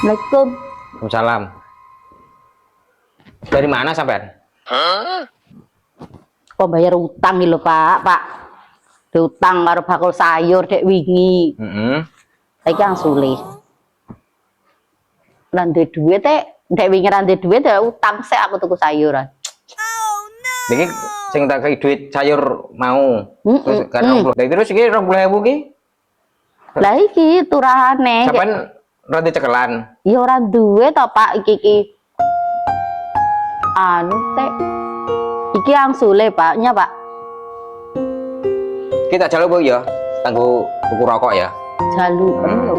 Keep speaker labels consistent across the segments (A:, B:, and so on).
A: Assalamualaikum.
B: Waalaikumsalam. Dari mana sampean?
A: Kok bayar utang lho, Pak? Pak. Diutang karo bakul sayur dek wingi. Saiki ang sule. Lan duwe duit dek wingi ra duwe duit ya utang sik aku tuku sayuran.
B: Niki sing tak kei duit sayur mau. Terus kan 20. Terus iki 20.000 ki.
A: Lah iki turahane.
B: Sampean rada cekelan.
A: Ya ora duwe to, Pak, iki. Anu teh. Iki ang sule, Pak. Nya, Pak.
B: Kita jaluk Bu ya. Kanggo tuku rokok ya.
A: Jaluken lho.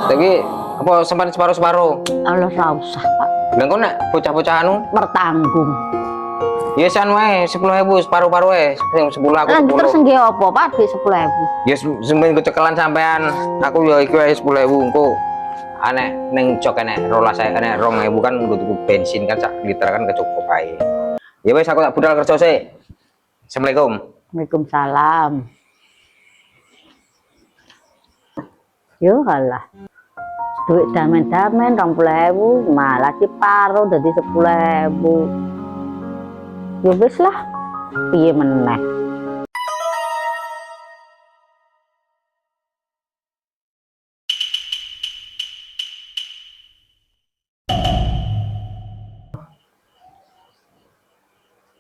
B: Tapi apa sampean separo-separo?
A: Allah ra usah, Pak.
B: Lah kok nek bocah-bocah anu
A: Bertanggung.
B: ya san wae 10.000 separo-paro wae. Sing 10 aku
A: Lah
B: 10.
A: terus nggih apa, Pak? Duit 10.000.
B: Ya sampeyan kecekelan sampean. Aku ya iki wae 10.000 engko. Anek ning jok enek 12.000 enek 2.000 kan nggo tuku bensin kan sak liter kan kecukup ae. Ya wis aku tak budal kerja sik. Assalamualaikum.
A: Waalaikumsalam. Yo kalah. Duit damen-damen 20.000 malah diparo dadi 10.000. Yo wis lah. Piye meneh?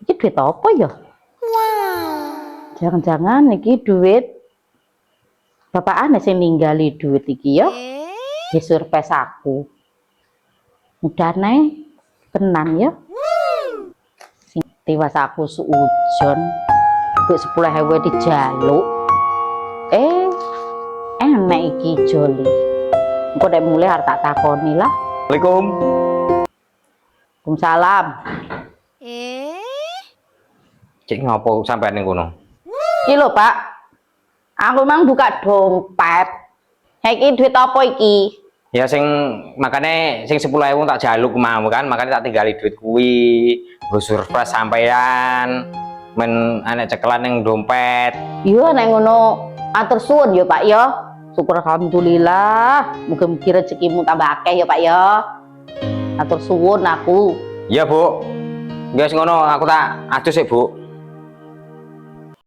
A: Iki duit apa ya? Jangan-jangan iki duit bapak aneh sing ninggali duit iki ya. Di surprise aku. Udah nih, tenan ya. Sing tiwas aku suujon. Duit 10.000 dijaluk. Enak iki joli. Engko nek mulai arep tak takoni lah.
B: Assalamualaikum.
A: Waalaikumsalam.
B: Cek ngopo sampean ning kono?
A: Iki lho, Pak. Aku mang buka dompet. Iki duit apa iki?
B: Ya sing makane sing 10.000 tak jaluk mau kan, makane tak tinggali duit kuwi. Nggo surprise sampean. Men anek cekelan ning dompet.
A: Iya nek ngono atur suwun ya, Pak ya. Syukur alhamdulillah. Muga-muga rezekimu tambah akeh ya, Pak ya. Atur suwun aku.
B: Iya, Bu. Guys ngono aku tak adus sik, Bu.